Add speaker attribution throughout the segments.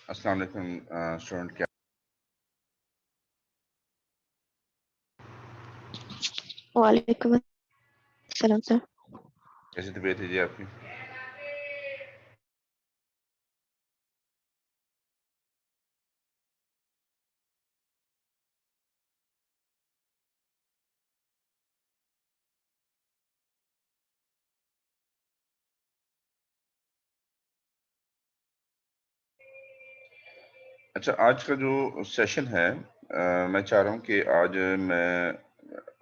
Speaker 1: अस्सलाम वालेकुम स्टूडेंट, क्या
Speaker 2: वालेकुम अस्सलाम सर।
Speaker 1: कैसी तबीयत है जी आपकी? अच्छा, आज का जो सेशन है मैं चाह रहा हूँ कि आज मैं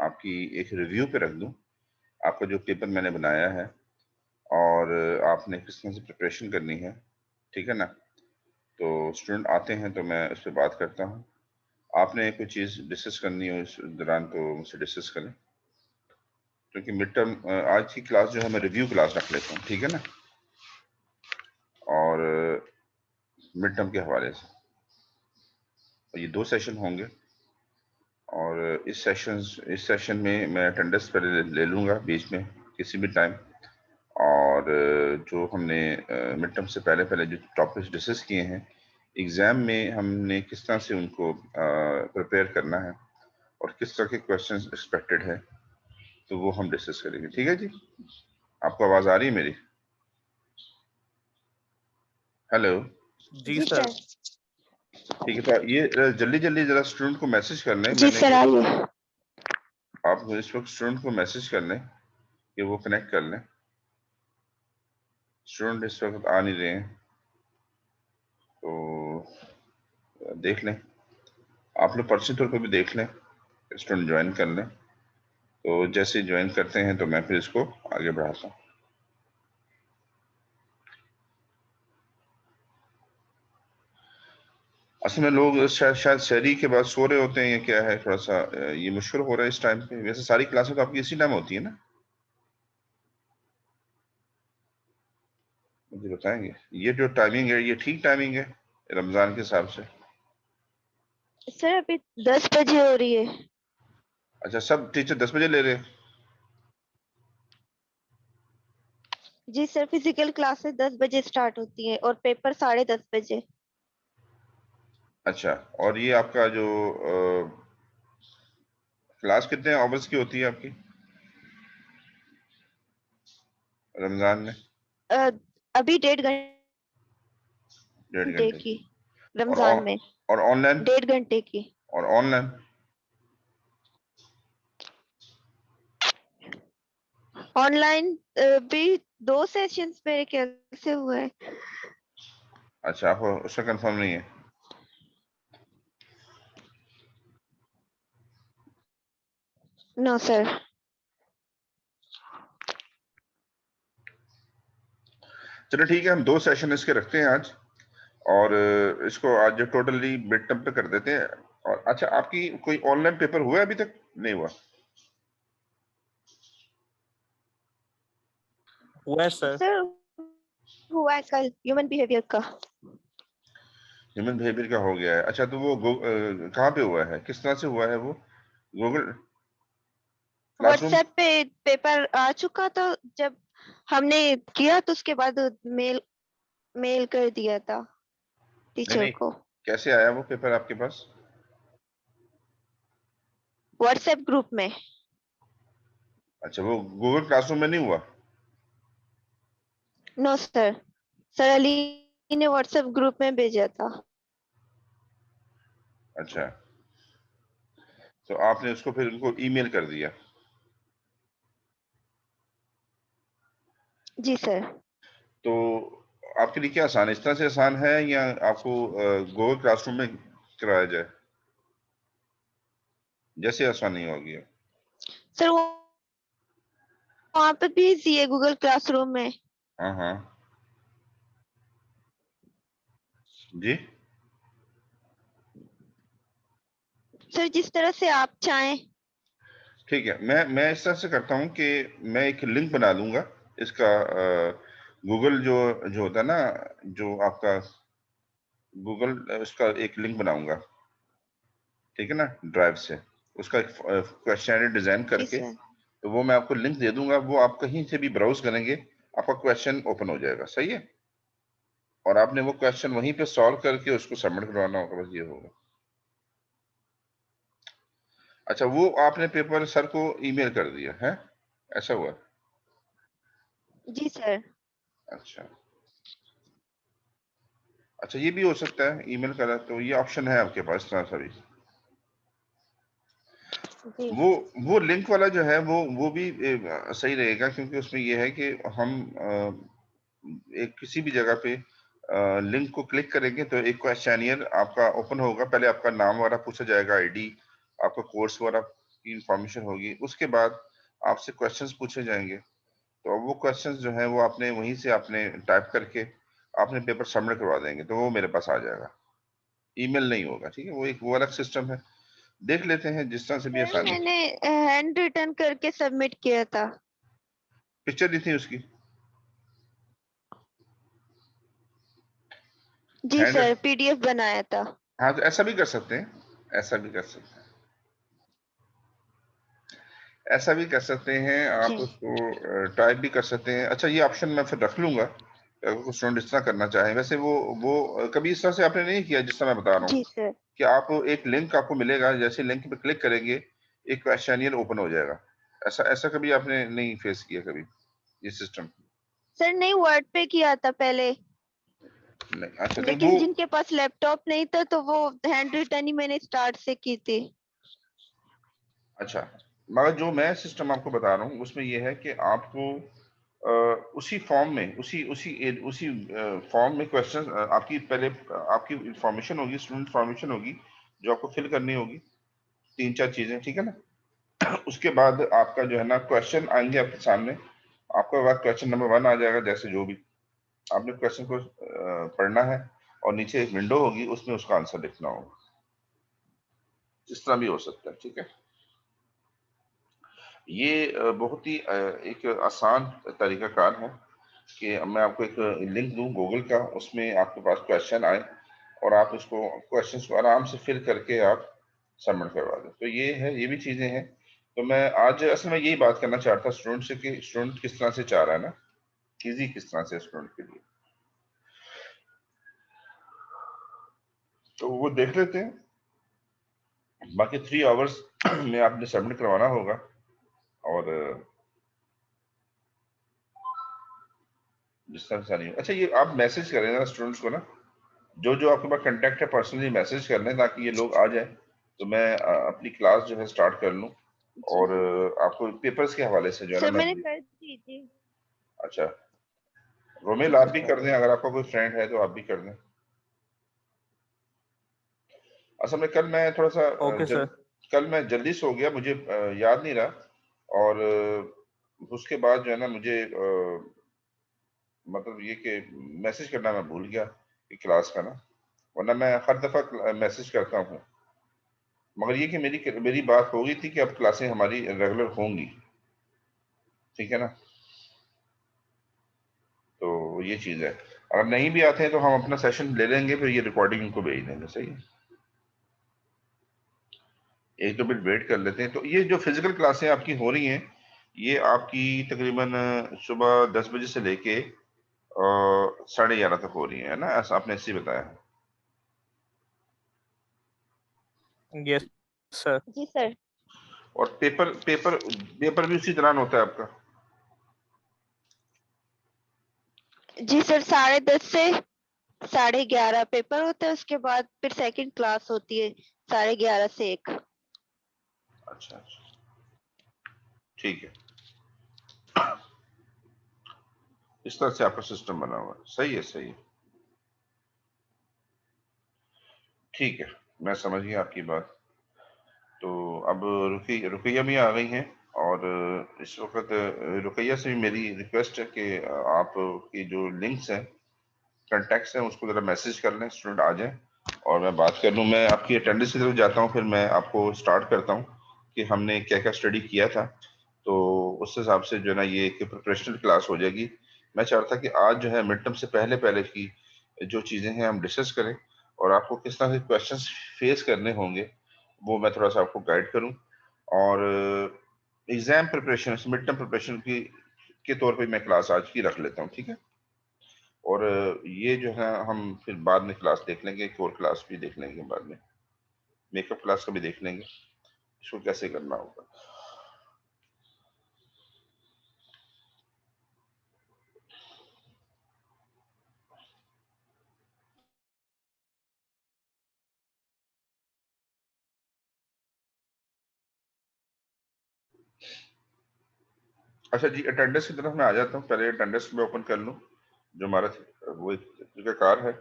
Speaker 1: आपकी एक रिव्यू पे रख दूँ आपका जो पेपर मैंने बनाया है और आपने किस तरह से प्रिपरेशन करनी है, ठीक है ना? तो स्टूडेंट आते हैं तो मैं उस पर बात करता हूँ। आपने कोई चीज़ डिस्कस करनी हो इस दौरान तो मुझसे डिस्कस करें, क्योंकि मिड टर्म आज की क्लास जो है मैं रिव्यू क्लास रख लेता हूँ, ठीक है ना? और मिड टर्म के हवाले से ये 2 सेशन होंगे और इस सेशन में मैं अटेंडेंस पहले ले लूँगा बीच में किसी भी टाइम, और जो हमने मिड टर्म से पहले जो टॉपिक्स डिस्कस किए हैं एग्ज़ाम में हमने किस तरह से उनको प्रिपेयर करना है और किस तरह के क्वेश्चंस एक्सपेक्टेड है, तो वो हम डिस्कस करेंगे। ठीक है जी? आपको आवाज़ आ रही है मेरी? हेलो?
Speaker 3: जी
Speaker 2: जी
Speaker 3: सर।
Speaker 2: सर।
Speaker 1: ठीक है, तो ये जल्दी-जल्दी ज़रा स्टूडेंट को मैसेज कर लें।
Speaker 2: जी
Speaker 1: मैंने
Speaker 2: सर आइए।
Speaker 1: आप इस वक्त स्टूडेंट को मैसेज कर लें कि वो कनेक्ट कर लें। स्टूडेंट इस वक्त आ नहीं रहे हैं, तो देख लें, आप लोग पर्सनल तौर पर भी देख लें, स्टूडेंट ज्वाइन कर लें। तो जैसे ज्वाइन करते हैं तो मैं फिर इसको आगे बढ़ाता हूँ। असल में लोग शायद शहरी के बाद सो रहे होते हैं, या क्या है, थोड़ा सा ये मुश्किल हो रहा है इस टाइम पे। वैसे सारी क्लासेस तो आपकी इसी टाइम होती है ना? मुझे बताएंगे ये जो टाइमिंग है ये ठीक टाइमिंग है रमजान के हिसाब से?
Speaker 2: सर अभी 10 बजे हो रही है।
Speaker 1: अच्छा, सब टीचर 10 बजे ले रहे हैं?
Speaker 2: जी सर, फिजिकल क्लासेस 10 बजे स्टार्ट होती है और पेपर 10:30 बजे।
Speaker 1: अच्छा, और ये आपका जो क्लास कितने आवर्स की होती है आपकी रमजान में?
Speaker 2: अ, अभी 1.5
Speaker 1: डेढ़
Speaker 2: घंटे
Speaker 1: घंटे
Speaker 2: की।
Speaker 1: की। और
Speaker 2: रमजान में
Speaker 1: और ऑनलाइन?
Speaker 2: 1.5 घंटे की।
Speaker 1: और ऑनलाइन?
Speaker 2: ऑनलाइन भी 2 सेशंस मेरे ख्याल से हुए हैं।
Speaker 1: अच्छा, आपको उसका कंफर्म नहीं है?
Speaker 2: No sir.
Speaker 1: चलो ठीक है, हम 2 सेशन इसके रखते हैं आज, और इसको आज टोटली मिड टर्म पे कर देते हैं। और अच्छा, आपकी कोई ऑनलाइन पेपर हुआ है अभी तक? नहीं हुआ?
Speaker 3: हुआ है सर।
Speaker 2: सर हुआ है कल ह्यूमन बिहेवियर का।
Speaker 1: ह्यूमन बिहेवियर का हो गया है? अच्छा, तो वो कहाँ पे हुआ है, किस तरह से हुआ है वो? Google classroom?
Speaker 2: व्हाट्सएप पे पेपर आ चुका था। जब हमने किया तो उसके बाद मेल मेल कर दिया था
Speaker 1: नहीं
Speaker 2: टीचर
Speaker 1: नहीं,
Speaker 2: को।
Speaker 1: कैसे आया वो पेपर आपके पास?
Speaker 2: व्हाट्सएप ग्रुप में।
Speaker 1: अच्छा, वो गूगल क्लासरूम में नहीं हुआ?
Speaker 2: No sir. सर अली ने व्हाट्सएप ग्रुप में भेजा था।
Speaker 1: अच्छा, तो आपने उसको फिर उनको ईमेल कर दिया?
Speaker 2: जी सर।
Speaker 1: तो आपके लिए क्या आसान है, इस तरह से आसान है, या आपको गूगल क्लासरूम में कराया जाए? जैसे आसानी होगी।
Speaker 2: सर वो वहाँ पे भी इजी है गूगल क्लासरूम में।
Speaker 1: हाँ हाँ जी।
Speaker 2: सर जिस तरह से आप चाहें।
Speaker 1: ठीक है, मैं इस तरह से करता हूँ कि मैं एक लिंक बना दूंगा इसका, गूगल जो जो होता है ना, जो आपका गूगल, उसका एक लिंक बनाऊंगा, ठीक है ना, ड्राइव से उसका एक क्वेश्चनरी डिजाइन
Speaker 2: जी
Speaker 1: करके,
Speaker 2: सर।
Speaker 1: तो वो मैं आपको लिंक दे दूंगा, वो आप कहीं से भी ब्राउज करेंगे, आपका क्वेश्चन ओपन हो जाएगा। सही है? और आपने वो क्वेश्चन वहीं पे सॉल्व करके उसको सबमिट करवाना होगा, बस ये होगा। अच्छा, वो आपने पेपर सर को ईमेल कर दिया है, ऐसा हुआ?
Speaker 2: जी सर।
Speaker 1: अच्छा अच्छा, ये भी हो सकता है ईमेल करा, तो ये ऑप्शन है आपके पास ना सभी।
Speaker 2: जी
Speaker 1: वो लिंक वाला जो है वो भी सही रहेगा, क्योंकि उसमें ये है कि हम एक किसी भी जगह पे लिंक को क्लिक करेंगे तो एक क्वेश्चनियर आपका ओपन होगा। पहले आपका नाम वगैरह पूछा जाएगा, आईडी, आपका कोर्स वगैरह की इंफॉर्मेशन होगी, उसके बाद आपसे क्वेश्चंस पूछे जाएंगे। तो अब वो क्वेश्चंस जो है वो आपने वहीं से आपने टाइप करके आपने पेपर सबमिट करवा देंगे, तो वो मेरे पास आ जाएगा, ईमेल नहीं होगा। ठीक है, वो एक वो अलग सिस्टम है, देख लेते हैं जिस तरह से भी
Speaker 2: सर,
Speaker 1: आसानी।
Speaker 2: मैंने हैंड रिटन करके सबमिट किया था।
Speaker 1: पिक्चर दी थी उसकी
Speaker 2: जी
Speaker 1: हैंड।
Speaker 2: सर, पीडीएफ बनाया था।
Speaker 1: हाँ, तो ऐसा भी कर सकते हैं, ऐसा भी कर सकते हैं, ऐसा भी कर सकते हैं, आप
Speaker 2: जी
Speaker 1: उसको टाइप भी कर सकते हैं। अच्छा, ये ऑप्शन मैं फिर रख लूंगा, अगर कोई स्टूडेंट इस तरह करना चाहे। वैसे वो कभी इस तरह से आपने नहीं किया जिस तरह मैं बता रहा हूँ,
Speaker 2: जी सर।
Speaker 1: कि आप एक लिंक आपको मिलेगा, जैसे लिंक पे क्लिक करेंगे एक क्वेश्चनियर ओपन हो जाएगा, ऐसा ऐसा कभी आपने नहीं फेस किया कभी ये सिस्टम?
Speaker 2: सर नहीं, वर्ड पे किया था पहले,
Speaker 1: नहीं, अच्छा, तो वो
Speaker 2: लेकिन जिनके पास लैपटॉप नहीं था तो वो हैंड रिटन ही मैंने स्टार्ट से की थी।
Speaker 1: अच्छा, मगर जो मैं सिस्टम आपको बता रहा हूँ उसमें ये है कि आपको उसी फॉर्म में उसी फॉर्म में क्वेश्चन आपकी पहले आपकी इंफॉर्मेशन होगी, स्टूडेंट इंफॉर्मेशन होगी जो आपको फिल करनी होगी, 3-4 चीजें, ठीक है ना। उसके बाद आपका जो है ना क्वेश्चन आएंगे आपके सामने, आपके बाद क्वेश्चन नंबर 1 आ जाएगा, जैसे जो भी आपने क्वेश्चन को पढ़ना है, और नीचे एक विंडो होगी, उसमें उसका आंसर लिखना होगा। इस तरह भी हो सकता है, ठीक है। ये बहुत ही एक आसान तरीकाकार है कि मैं आपको एक लिंक दूं गूगल का, उसमें आपके पास क्वेश्चन आए और आप उसको क्वेश्चंस को आराम से फिल करके आप सबमिट करवा दें। तो ये है, ये भी चीजें हैं। तो मैं आज असल में यही बात करना चाहता था स्टूडेंट से, कि स्टूडेंट किस तरह से चाह रहा है ना, इजी किस तरह से स्टूडेंट के लिए, तो वो देख लेते हैं। बाकी 3 आवर्स में आपने सबमिट करवाना होगा, और जिस तरह से नहीं। अच्छा, ये आप मैसेज करें ना स्टूडेंट्स को ना, जो जो आपके पास कांटेक्ट है पर्सनली मैसेज कर लें, ताकि ये लोग आ जाएं, तो मैं अपनी क्लास जो है स्टार्ट कर लूं।
Speaker 2: जी
Speaker 1: और आपको पेपर्स के हवाले से जो है ना
Speaker 2: सर,
Speaker 1: मैं।
Speaker 2: मैंने कर दी थी।
Speaker 1: अच्छा, रोमेल आप भी कर दें, अगर आपका कोई फ्रेंड है तो आप भी कर दें। असल में कल मैं थोड़ा सा
Speaker 3: ओके सर।
Speaker 1: कल मैं जल्दी सो गया, मुझे याद नहीं रहा, और उसके बाद जो है ना मुझे मतलब ये कि मैसेज करना मैं भूल गया कि क्लास का ना, वरना मैं हर दफा मैसेज करता हूँ। मगर ये कि मेरी मेरी बात हो गई थी कि अब क्लासें हमारी रेगुलर होंगी, ठीक है ना। तो ये चीज है, अगर नहीं भी आते हैं तो हम अपना सेशन ले लेंगे, फिर ये रिकॉर्डिंग इनको भेज देंगे, सही है। एक दो मिनट वेट कर लेते हैं। तो ये जो फिजिकल क्लासें आपकी हो रही हैं, ये आपकी तकरीबन सुबह 10 बजे से लेके 11:30 तक हो रही है ना, ऐसा आपने ऐसे ही बताया है।
Speaker 3: Yes sir.
Speaker 2: जी सर।
Speaker 1: और पेपर पेपर पेपर भी उसी दौरान होता है आपका?
Speaker 2: जी सर, 10:30 से 11:30 पेपर होता है, उसके बाद फिर सेकंड क्लास होती है 11:30 से 1।
Speaker 1: अच्छा अच्छा, ठीक है, इस तरह से आपका सिस्टम बना हुआ है, सही है, सही है, ठीक है, मैं समझ गया आपकी बात। तो अब रुकैया भी आ गई हैं, और इस वक्त रुकैया से भी मेरी रिक्वेस्ट है कि आप की जो लिंक्स हैं, कॉन्टैक्ट्स हैं, उसको ज़रा मैसेज कर लें, स्टूडेंट आ जाएं और मैं बात कर लूँ। मैं आपकी अटेंडेंस की तरफ जाता हूँ, फिर मैं आपको स्टार्ट करता हूँ कि हमने क्या क्या स्टडी किया था। तो उस हिसाब से जो है ना ये एक प्रोफेशनल क्लास हो जाएगी। मैं चाहता कि आज जो है मिड टर्म से पहले पहले की जो चीज़ें हैं हम डिस्कस करें, और आपको किस तरह से क्वेश्चंस फेस करने होंगे वो मैं थोड़ा सा आपको गाइड करूं। और exam preparation, mid term preparation की के तौर पे मैं क्लास आज की रख लेता हूं, ठीक है। और ये जो है हम फिर बाद में क्लास देख लेंगे, कोर क्लास भी देख लेंगे बाद में, मेकअप क्लास का भी देख लेंगे इसको कैसे करना होगा। अच्छा जी, अटेंडेंस की तरफ मैं आ जाता हूँ, पहले अटेंडेंस में ओपन कर लूँ जो हमारा वो एक कार है।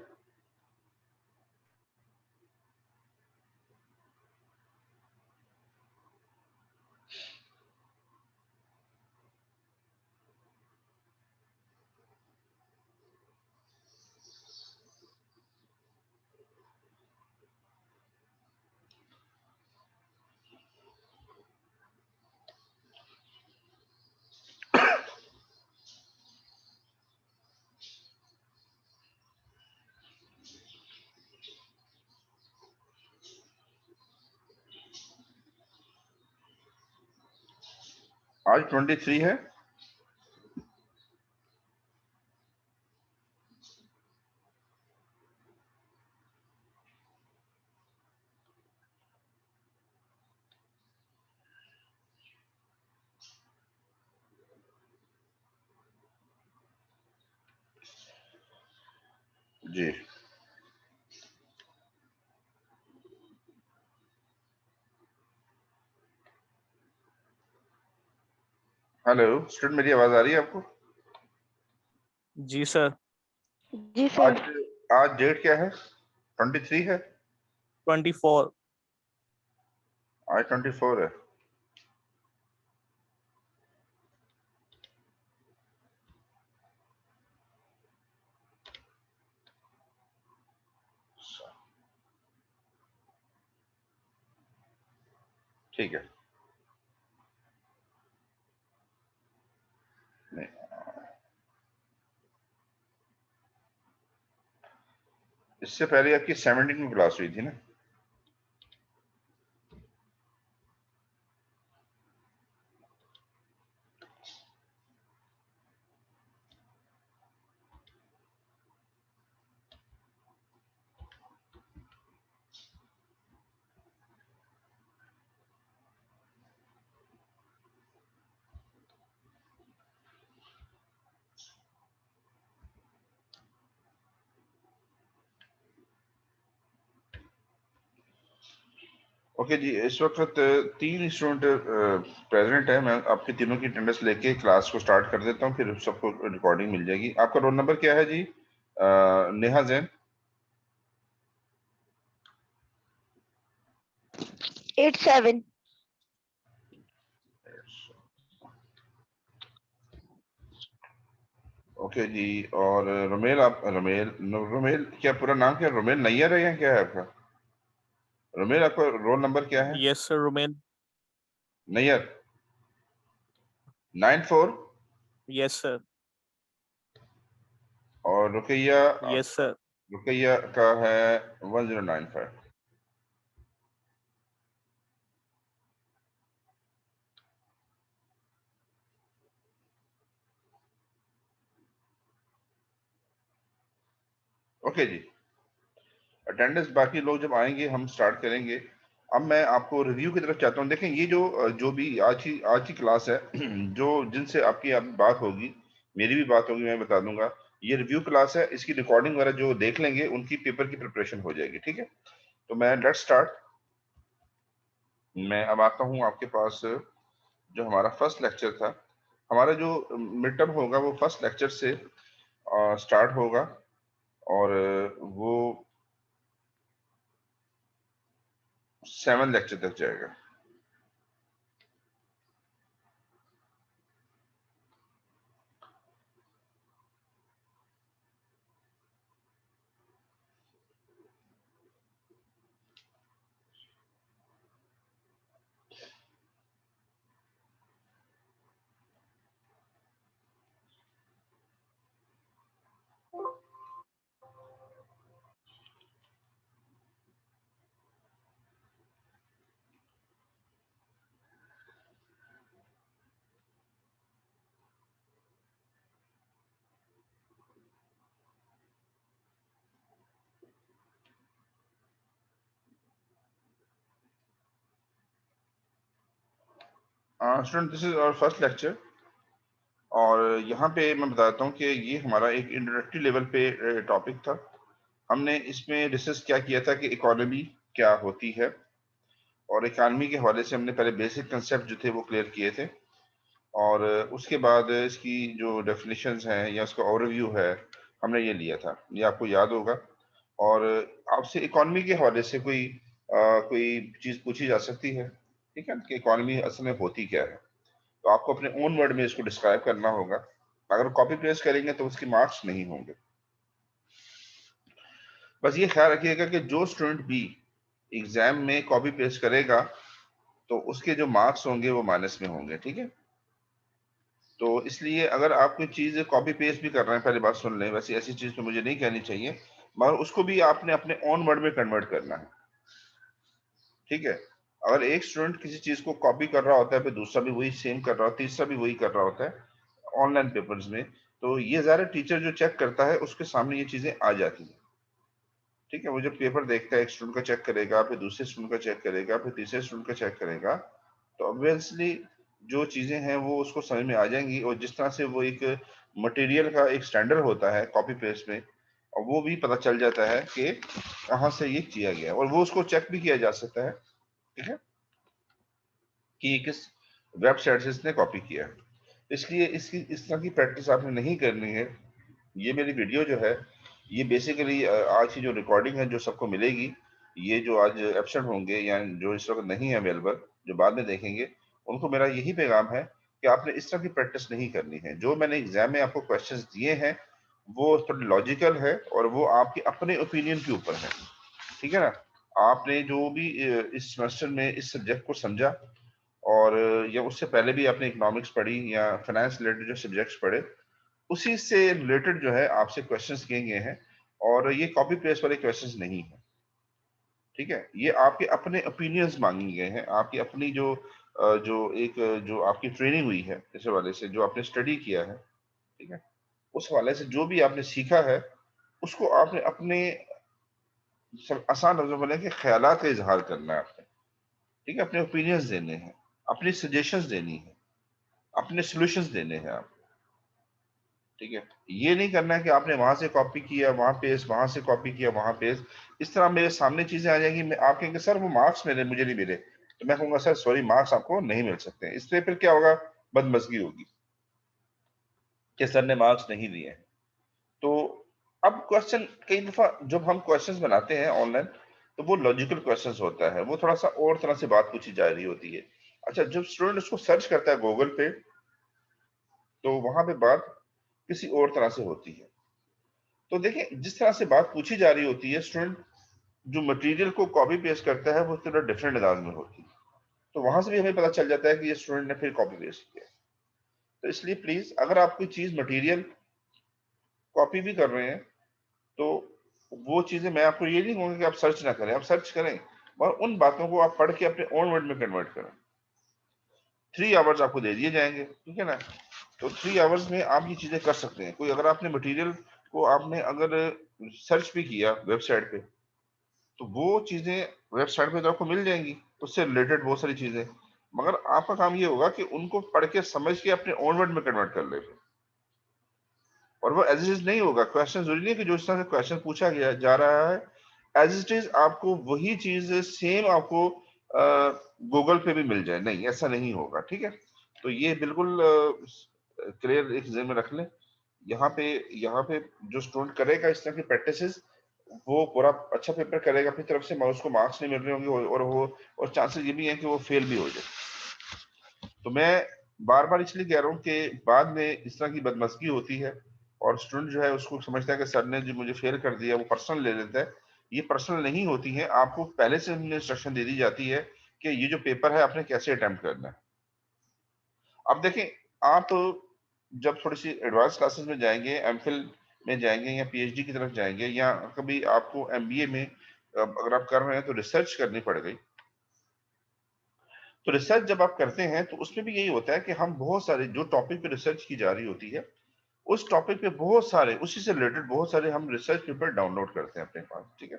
Speaker 1: आज 23 है। जी हेलो स्टूडेंट, मेरी आवाज आ रही है आपको?
Speaker 3: जी सर।
Speaker 2: जी
Speaker 1: आज
Speaker 2: सर।
Speaker 1: आज डेट क्या है? 23 है।
Speaker 3: 24।
Speaker 1: आज 24 है। ठीक है। नहीं, इससे पहले आपकी 17 में क्लास हुई थी ना? ओके जी, इस वक्त 3 स्टूडेंट प्रेजेंट है। मैं आपके तीनों की अटेंडेंस लेके क्लास को स्टार्ट कर देता हूँ, फिर सबको रिकॉर्डिंग मिल जाएगी। आपका रोल नंबर क्या है जी? नेहा जैन।
Speaker 2: 87।
Speaker 1: ओके जी। और रोमेल, आप रोमेल, रोमेल क्या पूरा नाम क्या है? रोमेल नैयर है या क्या है आपका? रोमेल, आपका रोल नंबर क्या है?
Speaker 3: Yes sir Romen.
Speaker 1: Nayyar 94।
Speaker 3: Yes sir.
Speaker 1: और रुकैया,
Speaker 3: यस सर।
Speaker 1: रुकैया का है 1095। ओके जी, अटेंडेंस बाकी लोग जब आएंगे हम स्टार्ट करेंगे। अब मैं आपको रिव्यू की तरफ चाहता हूँ। देखें, ये जो भी आज की क्लास है जो जिनसे आपकी आप बात होगी, मेरी भी बात होगी, मैं बता दूंगा। ये रिव्यू क्लास है, इसकी रिकॉर्डिंग वगैरह जो देख लेंगे उनकी पेपर की प्रिपरेशन हो जाएगी, ठीक है? तो मैं लेट स्टार्ट। मैं अब आता हूँ आपके पास। जो हमारा फर्स्ट लेक्चर था, हमारा जो मिड टर्म होगा वो फर्स्ट लेक्चर से स्टार्ट होगा, और वो 7 लेक्चर तक जाएगा। Student, this is our first lecture और यहाँ पे मैं बताता हूँ कि ये हमारा एक इंट्रोडक्टरी लेवल पे टॉपिक था। हमने इसमें डिस्कस क्या किया था कि इकोनॉमी क्या होती है, और इकोनॉमी के हवाले से हमने पहले बेसिक कंसेप्ट जो थे वो क्लियर किए थे, और उसके बाद इसकी जो डेफिनेशंस हैं या उसका ओवरव्यू है हमने ये लिया था, ये आपको याद होगा। और आपसे इकोनॉमी के हवाले से कोई चीज पूछी जा सकती है, ठीक है, कि इकोनॉमी असल में होती क्या है, तो आपको अपने ओन वर्ड में इसको डिस्क्राइब करना होगा। अगर कॉपी पेस्ट करेंगे तो उसके मार्क्स नहीं होंगे। बस ये ख्याल रखिएगा कि जो स्टूडेंट भी एग्जाम में कॉपी पेस्ट करेगा तो उसके जो मार्क्स होंगे वो माइनस में होंगे, ठीक है। तो इसलिए अगर आप कोई चीज कॉपी पेस्ट भी कर रहे हैं, पहले बात सुन लें, वैसे ऐसी चीज तो मुझे नहीं कहनी चाहिए, मगर उसको भी आपने अपने ऑन वर्ड में कन्वर्ट करना है, ठीक है। अगर एक स्टूडेंट किसी चीज को कॉपी कर रहा होता है, फिर दूसरा भी वही सेम कर रहा होता है, तीसरा भी वही कर रहा होता है ऑनलाइन पेपर्स में, तो ये ज़्यादा टीचर जो चेक करता है उसके सामने ये चीजें आ जाती हैं, ठीक है। वो जब पेपर देखता है, एक स्टूडेंट का चेक करेगा, फिर दूसरे स्टूडेंट का चेक करेगा, फिर तीसरे स्टूडेंट का चेक करेगा, तो ऑब्वियसली जो चीजें हैं वो उसको समझ में आ जाएंगी। और जिस तरह से वो एक मटेरियल का एक स्टैंडर्ड होता है कॉपी पेस्ट में, और वो भी पता चल जाता है कि कहाँ से ये किया गया है, और वो उसको चेक भी किया जा सकता है, ठीक है, कि ये किस वेबसाइट से इसने कॉपी किया है। इसलिए इसकी इस तरह की प्रैक्टिस आपने नहीं करनी है। ये मेरी वीडियो जो है ये बेसिकली आज की जो रिकॉर्डिंग है जो सबको मिलेगी, ये जो आज एब्सेंट होंगे या जो इस वक्त नहीं है अवेलेबल, जो बाद में देखेंगे, उनको मेरा यही पैगाम है कि आपने इस तरह की प्रैक्टिस नहीं करनी है। जो मैंने एग्जाम में आपको क्वेश्चंस दिए हैं वो थोड़े लॉजिकल है और वो आपके अपने ओपिनियन के ऊपर है, ठीक है ना। आपने जो भी इस सेमेस्टर में इस सब्जेक्ट को समझा, और या उससे पहले भी आपने इकोनॉमिक्स पढ़ी या फाइनेंस रिलेटेड जो सब्जेक्ट्स पढ़े, उसी से रिलेटेड जो है आपसे क्वेश्चंस किए गए हैं, और ये कॉपी पेस्ट वाले क्वेश्चंस नहीं है, ठीक है। ये आपके अपने ओपिनियंस मांगे गए हैं, आपकी अपनी जो आपकी ट्रेनिंग हुई है इस हवाले से, जो आपने स्टडी किया है, ठीक है, उस हवाले से जो भी आपने सीखा है उसको आपने अपने आसान लफ्जों में बोले कि ख्यालात का इजहार करना है आपने, ठीक है, अपने ओपिनियंस देने हैं, अपनी सजेशंस देनी है, अपने सॉल्यूशंस देने हैं आप, ठीक है। ये नहीं करना है कि आपने वहां से कॉपी किया वहां पेस्ट, वहां से कॉपी किया वहां पेस्ट, इस तरह मेरे सामने चीजें आ जाएंगी, मैं आप कहेंगे सर वो मार्क्स मिले मुझे नहीं मिले, तो मैं कहूंगा सर सॉरी मार्क्स आपको नहीं मिल सकते। इससे फिर क्या होगा, बदमजगी होगी कि सर ने मार्क्स नहीं दिए। तो अब क्वेश्चन कई दफा जब हम क्वेश्चंस बनाते हैं ऑनलाइन, तो वो लॉजिकल क्वेश्चंस होता है, वो थोड़ा सा और तरह से बात पूछी जा रही होती है। अच्छा, जब स्टूडेंट उसको सर्च करता है गूगल पे, तो वहां पे बात किसी और तरह से होती है। तो देखिए, जिस तरह से बात पूछी जा रही होती है, स्टूडेंट जो मटेरियल को कॉपी पेस्ट करता है वो थोड़ा डिफरेंट अंदाज में होती है, तो वहां से भी हमें पता चल जाता है कि ये स्टूडेंट ने फिर कॉपी पेस्ट किया। तो इसलिए प्लीज, अगर आप कोई चीज मटेरियल कॉपी भी कर रहे हैं, तो वो चीजें, मैं आपको ये नहीं कहूंगा कि आप सर्च ना करें, आप सर्च करें, और उन बातों को आप पढ़ के अपने ओन वर्ड में कन्वर्ट करें। 3 आवर्स आपको दे दिए जाएंगे, ठीक है ना। तो 3 आवर्स में आप ये चीजें कर सकते हैं। कोई अगर आपने मटेरियल को आपने अगर सर्च भी किया वेबसाइट पे, तो वो चीजें वेबसाइट पे तो आपको मिल जाएंगी, उससे रिलेटेड बहुत सारी चीजें, मगर आपका काम ये होगा कि उनको पढ़ के समझ के अपने ओन वर्ड में कन्वर्ट कर ले। और वो एज इट इज नहीं होगा, क्वेश्चन जरूरी नहीं कि जो इस तरह से क्वेश्चन पूछा गया जा रहा है एज इट इज आपको वही चीज सेम आपको गूगल पे भी मिल जाए, नहीं, ऐसा नहीं होगा, ठीक है। तो ये बिल्कुल क्लियर एक जहन में रख लें। यहाँ पे जो स्टूडेंट करेगा इस तरह की प्रैक्टिसेस, वो पूरा अच्छा पेपर करेगा, अपनी तरफ से उसको मार्क्स नहीं मिल रहे होंगे, और चांसेस ये भी हैं कि वो फेल भी हो जाए। तो मैं बार बार इसलिए कह रहा हूँ कि बाद में इस तरह की बदमस्गी होती है, और स्टूडेंट जो है उसको समझता है कि सर ने जो मुझे फेल कर दिया, वो पर्सनल ले लेता है। ये पर्सनल नहीं होती है, आपको पहले से इंस्ट्रक्शन दे दी जाती है कि ये जो पेपर है आपने कैसे अटेम्प्ट करना है। अब देखें, आप जब थोड़ी सी एडवांस क्लासेस में जाएंगे, एमफिल में जाएंगे या पीएचडी की तरफ जाएंगे, या कभी आपको एमबीए में अगर आप कर रहे हैं तो रिसर्च करनी पड़ गई, तो रिसर्च जब आप करते हैं तो उसमें भी यही होता है कि हम बहुत सारे जो टॉपिक पे रिसर्च की जा रही होती है, उस टॉपिक पे बहुत सारे उसी से रिलेटेड बहुत सारे हम रिसर्च पेपर डाउनलोड करते हैं अपने पास, ठीक है।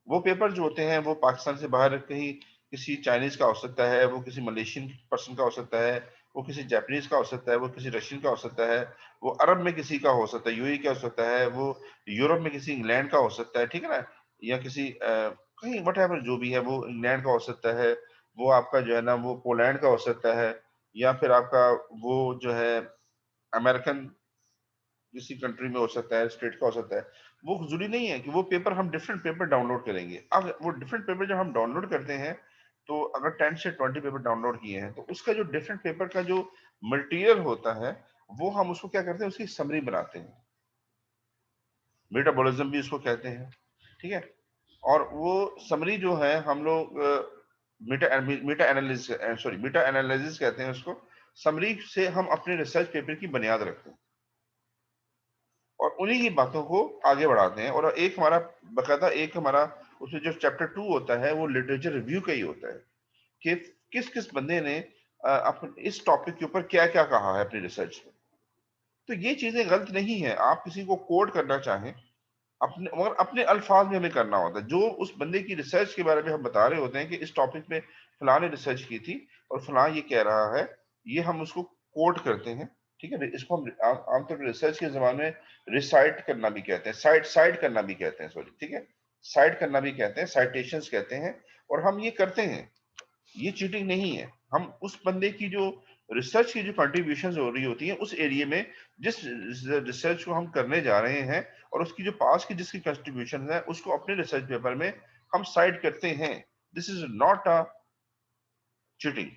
Speaker 1: वो पेपर जो होते हैं वो पाकिस्तान से बाहर कहीं किसी चाइनीज का हो सकता है, वो किसी मलेशियन पर्सन का हो सकता है, वो किसी जापानीज का हो सकता है, वो किसी रशियन का हो सकता है, वो अरब में किसी का हो सकता है, यूएई का हो सकता है, वो यूरोप में किसी इंग्लैंड का हो सकता है, ठीक है ना, या किसी कहीं वट जो भी है वो इंग्लैंड का हो सकता है, वो आपका जो है ना वो पोलैंड का हो सकता है, या फिर आपका वो जो है अमेरिकन किसी कंट्री में हो सकता है, स्टेट का हो सकता है। वो जरूरी नहीं है कि वो पेपर हम डिफरेंट पेपर डाउनलोड करेंगे। अब वो डिफरेंट पेपर जब हम डाउनलोड करते हैं, तो अगर 10 से 20 पेपर डाउनलोड किए हैं, तो उसका जो डिफरेंट पेपर का जो मटेरियल होता है, वो हम उसको क्या करते हैं, उसकी समरी बनाते हैं। मेटाबॉलिज्म भी उसको कहते हैं, ठीक है। और वो समरी जो है हम लोग मेटा एनालिसिस कहते हैं उसको। समरी से हम अपने रिसर्च पेपर की बुनियाद रखते हैं और उन्हीं की बातों को आगे बढ़ाते हैं। और एक हमारा बकायदा एक हमारा उसमें जो चैप्टर 2 होता है वो लिटरेचर रिव्यू का ही होता है कि किस किस बंदे ने अपने इस टॉपिक के ऊपर क्या क्या कहा है अपनी रिसर्च में। तो ये चीजें गलत नहीं है, आप किसी को कोट करना चाहें अपने, मगर अपने अल्फाज में हमें करना होता है। जो उस बंदे की रिसर्च के बारे में हम बता रहे होते हैं कि इस टॉपिक में फलां ने रिसर्च की थी और फलां ये कह रहा है, ये हम उसको कोट करते हैं, ठीक है। इसको हम आमतौर पर रिसर्च के जमाने में रिसाइट करना भी कहते हैं, साइट साइट करना भी कहते हैं, सॉरी, ठीक है, साइट करना भी कहते हैं, साइटेशंस कहते हैं। और हम ये करते हैं, ये चीटिंग नहीं है। हम उस बंदे की जो रिसर्च की जो कंट्रीब्यूशन हो रही होती है उस एरिया में, जिस रिसर्च को हम करने जा रहे हैं और उसकी जो पास की जिसकी कंट्रीब्यूशन है उसको अपने रिसर्च पेपर में हम साइड करते हैं। This is not a cheating,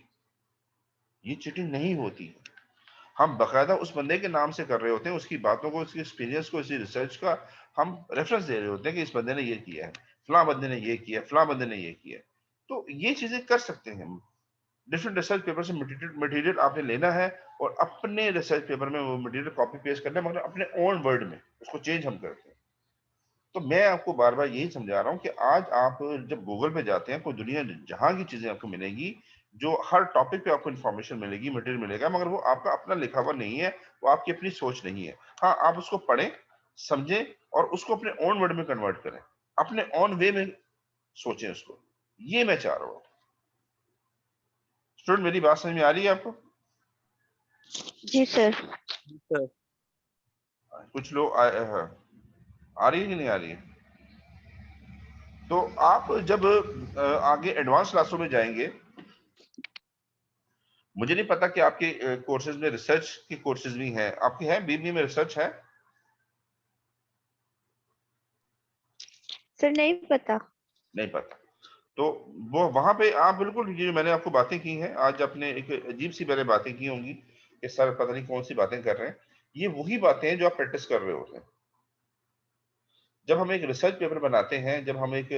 Speaker 1: ये चीटिंग नहीं होती है। हम बकायदा उस बंदे के नाम से कर रहे होते हैं, उसकी बातों को, उसकी एक्सपीरियंस को, उसकी रिसर्च का हम रेफरेंस दे रहे होते हैं कि इस बंदे ने ये किया है, फलां बंदे ने ये किया, फलां बंदे ने ये किया। तो ये चीजें कर सकते हैं हम। डिफरेंट रिसर्च पेपर से मटेरियल आपने लेना है और अपने रिसर्च पेपर में वो मटेरियल कॉपी पेस्ट करना है, मगर अपने ओन वर्ड में उसको चेंज हम करते हैं। तो मैं आपको बार बार यही समझा रहा हूँ कि आज आप जब गूगल पे जाते हैं, कोई दुनिया जहां की चीजें आपको मिलेगी, जो हर टॉपिक पे आपको इन्फॉर्मेशन मिलेगी, मटेरियल मिलेगा, मगर वो आपका अपना लिखा हुआ नहीं है, वो आपकी अपनी सोच नहीं है। हाँ, आप उसको पढ़ें, समझें और उसको अपने ओन वर्ड में कन्वर्ट करें, अपने ओन वे में सोचें उसको। ये मैं चाह रहा हूँ। स्टूडेंट, मेरी बात समझ में आ रही है आपको?
Speaker 2: जी सर।
Speaker 3: सर
Speaker 1: कुछ लोग आ रही है कि नहीं आ रही है? तो आप जब आगे एडवांस क्लासों में जाएंगे, मुझे नहीं पता कि आपके कोर्सेज में रिसर्च के कोर्सेज भी हैं, आपके हैं बीबी में रिसर्च है?
Speaker 2: सर नहीं पता।
Speaker 1: नहीं पता। तो वो वहां पे आप बिल्कुल, ये जो मैंने आपको बातें की हैं आज, आपने एक अजीब सी पहले बातें की होंगी कि सर पता नहीं कौन सी बातें कर रहे हैं, ये वही बातें हैं जो आप प्रैक्टिस कर रहे होते हैं। जब हम एक रिसर्च पेपर बनाते हैं, जब हम एक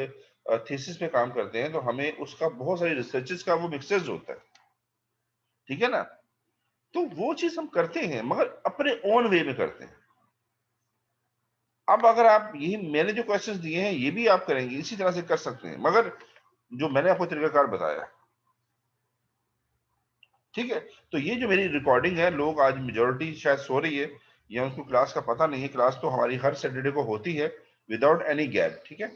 Speaker 1: थीसिस पे काम करते हैं, तो हमें उसका बहुत सारी रिसर्चेस का वो मिक्सर्स होता है, ठीक है ना। तो वो चीज हम करते हैं मगर अपने ओन वे में करते हैं। अब अगर आप यही मैंने जो क्वेश्चंस दिए हैं ये भी आप करेंगे, इसी तरह से कर सकते हैं, मगर जो मैंने आपको तरीकाकार बताया, ठीक है। तो ये जो मेरी रिकॉर्डिंग है, लोग आज मेजोरिटी शायद सो रही है या उनको क्लास का पता नहीं है। क्लास तो हमारी हर सैटरडे को होती है विदाउट एनी गैप, ठीक है,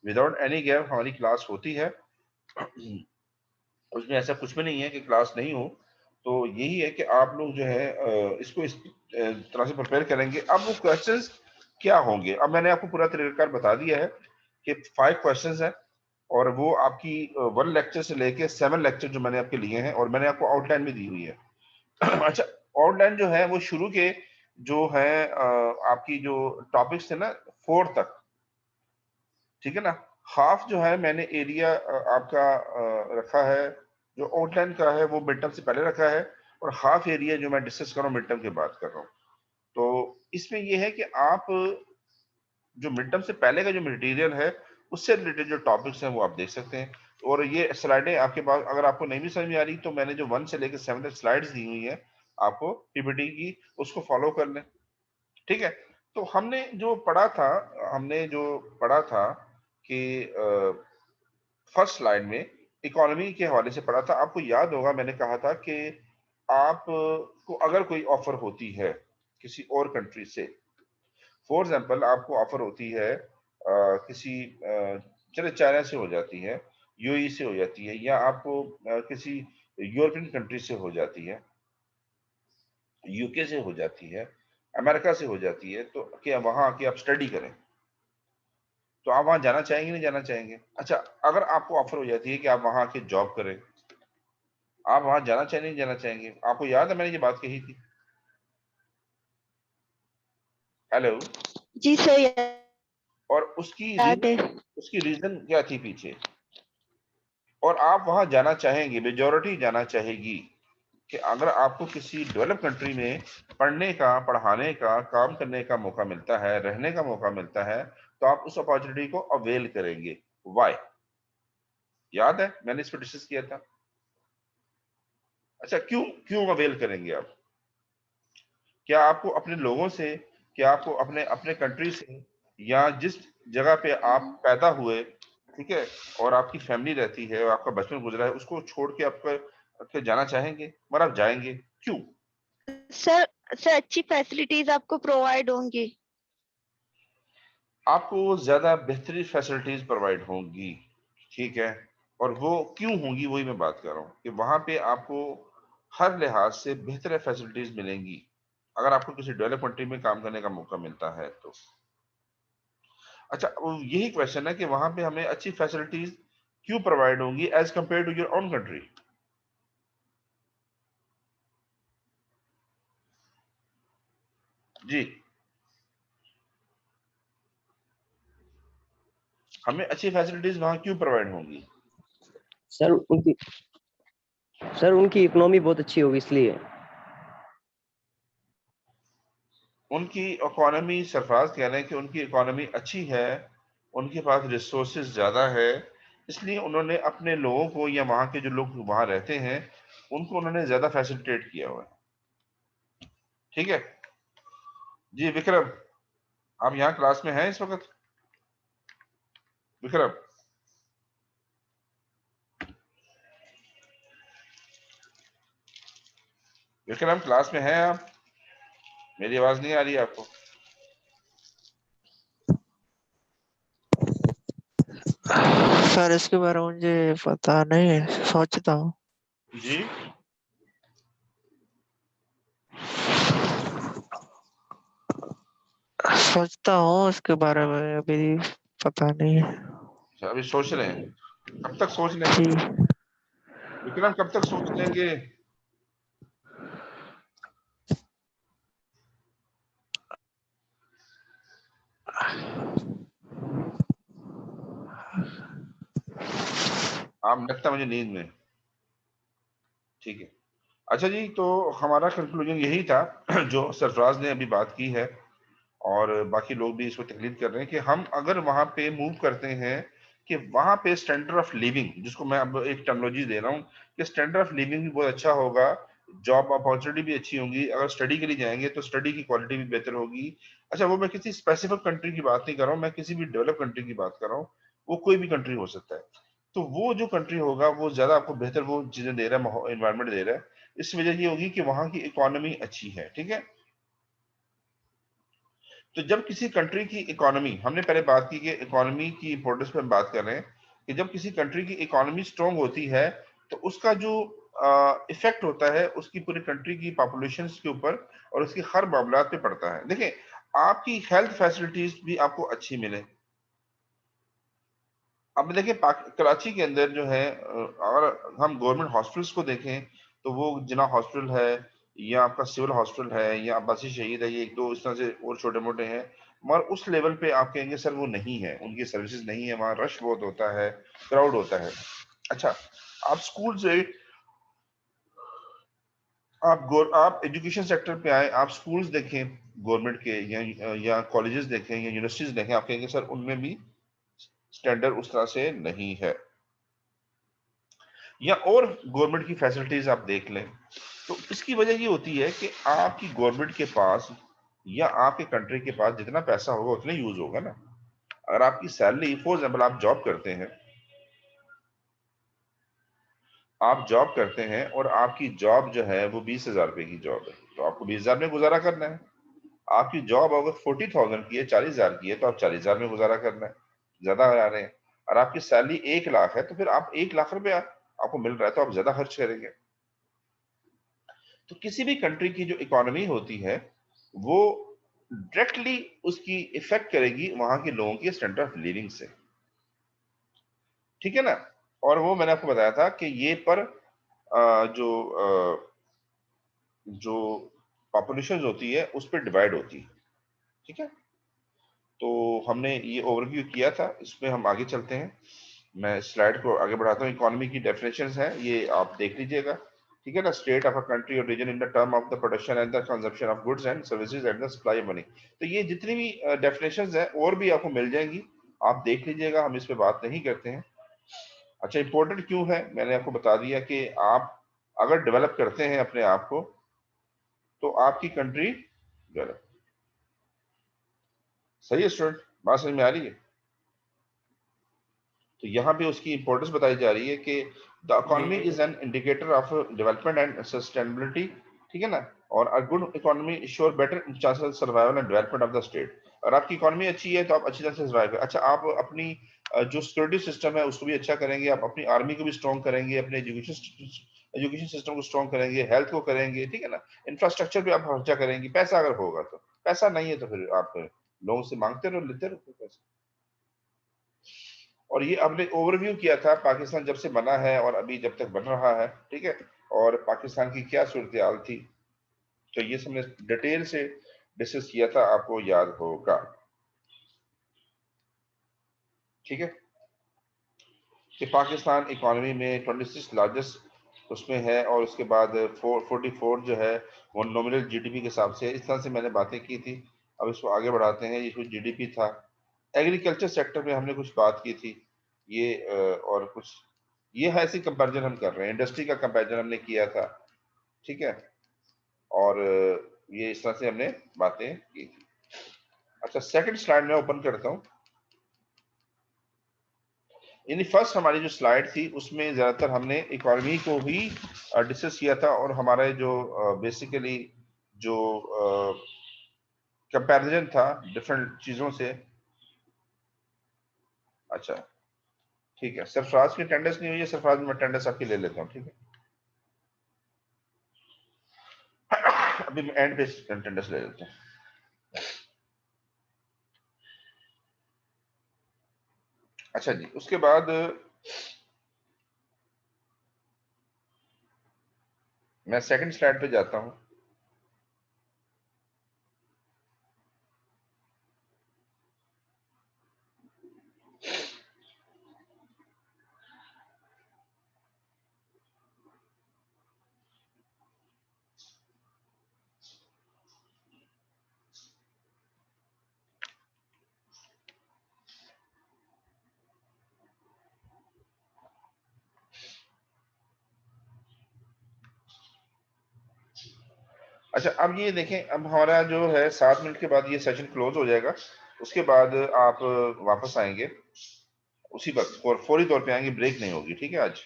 Speaker 1: विदाउट एनी गैप हमारी क्लास होती है। उसमें ऐसा कुछ भी नहीं है कि क्लास नहीं हो। तो यही है कि आप लोग जो है इसको इस तरह से प्रिपेयर करेंगे। अब वो क्वेश्चंस क्या होंगे, अब मैंने आपको पूरा तरीकाकार बता दिया है कि 5 क्वेश्चंस हैं और वो आपकी 1 लेक्चर से लेके 7 लेक्चर जो मैंने आपके लिए हैं, और मैंने आपको आउटलाइन भी दी हुई है। अच्छा, आउटलाइन जो है वो शुरू के जो है आपकी जो टॉपिक्स थे ना 4 तक, ठीक है ना। हाफ जो है मैंने एरिया आपका रखा है जो आउटलाइन का है, वो मिड टर्म से पहले रखा है, और हाफ एरिया जो मैं डिस्कस कर रहा हूँ मिड टर्म के बाद कर रहा हूँ। तो इसमें ये है कि आप जो मिड टर्म से पहले का जो मटेरियल है उससे रिलेटेड जो टॉपिक्स हैं वो आप देख सकते हैं। और ये स्लाइडें आपके पास, अगर आपको नहीं भी समझ में आ रही तो मैंने जो 1 से लेकर 7 तक स्लाइड्स दी हुई है आपको पीपीटी की, उसको फॉलो कर लें, ठीक है। तो हमने जो पढ़ा था कि फर्स्ट स्लाइड में इकोनॉमी के हवाले से पढ़ा था। आपको याद होगा मैंने कहा था कि आप को अगर कोई ऑफर होती है किसी और कंट्री से, फॉर एग्जाम्पल आपको ऑफर होती है किसी चले चाइना से हो जाती है, यूएई से हो जाती है, या आपको किसी यूरोपियन कंट्री से हो जाती है, यूके से हो जाती है, अमेरिका से हो जाती है, तो क्या वहां आके आप स्टडी करें, तो आप वहां जाना चाहेंगे नहीं जाना चाहेंगे? अच्छा, अगर आपको ऑफर हो जाती है कि आप वहां आके जॉब करें, आप वहां जाना चाहेंगे नहीं जाना चाहेंगे? आपको याद है मैंने ये बात कही थी? हेलो?
Speaker 2: जी सर,
Speaker 1: और
Speaker 2: याद है।
Speaker 1: उसकी रीजन क्या थी पीछे? और आप वहां जाना चाहेंगे, मेजोरिटी जाना चाहेगी कि अगर आपको किसी डेवलप कंट्री में पढ़ने का, पढ़ाने का, काम करने का मौका मिलता है, रहने का मौका मिलता है, तो आप उस अपॉर्चुनिटी को अवेल करेंगे। वाई? याद है मैंने इस पर डिस्कस किया था। अच्छा, क्यों क्यों अवेल करेंगे आप? क्या आपको अपने लोगों से, क्या आपको अपने अपने कंट्री से, या जिस जगह पे आप पैदा हुए, ठीक है, और आपकी फैमिली रहती है और आपका बचपन गुजरा है, उसको छोड़ के आपका जाना चाहेंगे? मगर आप जाएंगे क्यों?
Speaker 2: सर, सर अच्छी फैसिलिटीज आपको प्रोवाइड होंगी।
Speaker 1: आपको ज्यादा बेहतरीन फैसिलिटीज प्रोवाइड होंगी, ठीक है, और वो क्यों होंगी वही मैं बात कर रहा हूँ कि वहां पे आपको हर लिहाज से बेहतर फैसिलिटीज मिलेंगी अगर आपको किसी डेवलप कंट्री में काम करने का मौका मिलता है तो। अच्छा, यही क्वेश्चन है कि वहां पे हमें अच्छी फैसिलिटीज क्यों प्रोवाइड होंगी as compare to your own country? जी, हमें अच्छी फैसिलिटीज वहां क्यों प्रोवाइड होंगी?
Speaker 4: सर उनकी इकोनॉमी बहुत अच्छी होगी इसलिए।
Speaker 1: उनकी इकोनॉमी, सरफराज कह रहे हैं कि उनकी इकोनॉमी अच्छी है, उनके पास रिसोर्सेज ज्यादा है, इसलिए उन्होंने अपने लोगों को, या वहां के जो लोग वहां रहते हैं, उनको उन्होंने ज्यादा फैसिलिटेट किया हुआ है। ठीक है जी। विक्रम, आप यहाँ क्लास में हैं इस वक्त? विक्रम, विक्रम क्लास में हैं आप? मेरी आवाज नहीं आ रही है आपको?
Speaker 5: सर इसके बारे में मुझे पता नहीं है, सोचता हूँ।
Speaker 1: जी,
Speaker 5: सोचता हूँ इसके बारे में, अभी पता नहीं है।
Speaker 1: अच्छा, अभी सोच रहे हैं? कब तक सोच लेंगे
Speaker 5: जी
Speaker 1: विक्रम, कब तक सोच लेंगे? आप लगता मुझे नींद में। ठीक है। अच्छा जी, तो हमारा कंक्लूजन यही था जो सरफराज ने अभी बात की है, और बाकी लोग भी इसको तकलीद कर रहे हैं, कि हम अगर वहां पे मूव करते हैं, कि वहां पे स्टैंडर्ड ऑफ लिविंग, जिसको मैं अब एक टर्मिनोलॉजी दे रहा हूँ, कि स्टैंडर्ड ऑफ लिविंग भी बहुत अच्छा होगा, जॉब अपॉर्चुनिटी भी अच्छी होंगी, अगर स्टडी के लिए जाएंगे तो स्टडी की क्वालिटी भी बेहतर होगी। अच्छा, वो मैं किसी स्पेसिफिक कंट्री की बात नहीं कर रहा हूँ, मैं किसी भी डेवलप कंट्री की बात कर रहा हूँ, वो कोई भी कंट्री हो सकता है। तो वो जो कंट्री होगा वो ज्यादा आपको बेहतर वो चीजें दे रहा है, एनवायरमेंट दे रहा है। इस वजह ये होगी कि वहां की इकोनॉमी अच्छी है, ठीक है। तो जब किसी कंट्री की इकोनॉमी, हमने पहले बात की कि इकोनॉमी की इंपॉर्टेंस पे हम बात कर रहे हैं, कि जब किसी कंट्री की इकोनॉमी स्ट्रांग होती है तो उसका जो इफेक्ट होता है उसकी पूरी कंट्री की पॉपुलेशन के ऊपर और उसके हर मामला पे पड़ता है। देखिए, आपकी हेल्थ फैसिलिटीज भी आपको अच्छी मिले। अब देखिए, कराची के अंदर जो है, अगर हम गवर्नमेंट हॉस्पिटल्स को देखें, तो वो जिना हॉस्पिटल है, या आपका सिविल हॉस्पिटल है, या अब्बासी शहीद है, ये एक दो इस तरह से और छोटे मोटे हैं, मगर उस लेवल पे आप कहेंगे सर वो नहीं है, उनकी सर्विसेज नहीं है, वहाँ रश बहुत होता है, क्राउड होता है। अच्छा, आप स्कूल से, आप एजुकेशन सेक्टर पे आए, आप स्कूल्स देखें गवर्नमेंट के, या कॉलेजेस देखें, या यूनिवर्सिटीज देखें, आप कहेंगे सर उनमें भी स्टैंडर्ड उस तरह से नहीं है। या और गवर्नमेंट की फैसिलिटीज आप देख लें, तो इसकी वजह ये होती है कि आपकी गवर्नमेंट के पास या आपके कंट्री के पास जितना पैसा होगा उतना यूज होगा ना। अगर आपकी सैलरी, फॉर एग्जाम्पल आप जॉब करते हैं, आप जॉब करते हैं और आपकी जॉब जो है वो 20,000 रुपए की जॉब है, तो आपको 20,000 में गुजारा करना है। आपकी जॉब अगर 40,000 की है, 40,000 की है, तो आप 40,000 में गुजारा करना है, ज्यादा आ रहे हैं। और आपकी सैलरी 1 लाख है तो फिर आप 1 लाख रुपया आपको मिल रहा है तो आप ज्यादा खर्च करेंगे। तो किसी भी कंट्री की जो इकोनॉमी होती है वो डायरेक्टली उसकी इफेक्ट करेगी वहां के लोगों की स्टैंडर्ड ऑफ लिविंग से, ठीक है ना। और वो मैंने आपको बताया था कि ये पर जो पॉपुलेशन होती है उस पर डिवाइड होती है, ठीक है। तो हमने ये ओवरव्यू किया था, इसमें हम आगे चलते हैं। मैं स्लाइड को आगे बढ़ाता हूँ। इकोनॉमी की डेफिनेशंस हैं, ये आप देख लीजिएगा, ठीक है ना। स्टेट ऑफ अ कंट्री और region in the term of the production and the consumption of goods and services and the supply of money. तो ये जितनी भी डेफिनेशंस हैं और भी आपको मिल जाएंगी, आप देख लीजिएगा, हम इस पे बात नहीं करते हैं। अच्छा, इंपॉर्टेंट क्यों है मैंने आपको बता दिया कि आप अगर डेवलप करते हैं अपने आप को तो आपकी कंट्री डेवलप। सही है स्टूडेंट, बात समझ में आ रही है। तो यहाँ पे उसकी इंपॉर्टेंस बताई जा रही है कि the economy is an indicator of development and sustainability, ठीक है ना। और a good economy sure better chances of survival and development of the state. और आपकी इकोनॉमी अच्छी है तो आप अच्छी तरह से सर्वाइव करें। अच्छा, आप अपनी जो सिक्योरिटी सिस्टम है उसको भी अच्छा करेंगे, आप अपनी आर्मी को भी स्ट्रॉन्ग करेंगे, अपने एजुकेशन सिस्टम को स्ट्रॉन्ग करेंगे, हेल्थ को करेंगे, ठीक है ना। इंफ्रास्ट्रक्चर पे आप खर्चा करेंगे, पैसा अगर होगा तो। पैसा नहीं है तो फिर आप लोगों से मांगते रहो, लेते रहो पैसा। और ये हमने ओवरव्यू किया था पाकिस्तान जब से बना है और अभी जब तक बन रहा है, ठीक है। और पाकिस्तान की क्या सूरत हाल थी, तो ये हमने डिटेल से डिस्कस किया था, आपको याद होगा, ठीक है। कि पाकिस्तान इकोनॉमी में 26 लार्जेस्ट उसमें है और उसके बाद 44 जो है वो नॉमिनल जीडीपी के हिसाब से। इस तरह से मैंने बातें की थी। अब इसको आगे बढ़ाते हैं। ये कुछ जीडीपी था। एग्रीकल्चर सेक्टर में हमने कुछ बात की थी, ये और कुछ ये है, ऐसी कंपैरिजन हम कर रहे हैं। इंडस्ट्री का कंपैरिजन हमने किया था, ठीक है। और ये इस तरह से हमने बातें की थी। अच्छा, सेकंड स्लाइड में ओपन करता हूं। यानी फर्स्ट हमारी जो स्लाइड थी उसमें ज्यादातर हमने इकोनॉमी को ही डिस्कस किया था और हमारे जो बेसिकली जो कंपैरिजन था डिफरेंट चीजों से। अच्छा, ठीक है। सरफराज की अटेंडेंस नहीं हुई है, सरफराज में अटेंडेंस आपकी ले लेता हूँ, ठीक है। अभी मैं एंड पे अटेंडेंस ले लेते हैं। अच्छा जी, उसके बाद मैं सेकंड स्लाइड पे जाता हूं। अच्छा, अब ये देखें, अब हमारा जो है 7 मिनट के बाद ये सेशन क्लोज हो जाएगा। उसके बाद आप वापस आएंगे उसी वक्त और फौरी तौर पे आएंगे, ब्रेक नहीं होगी, ठीक है आज।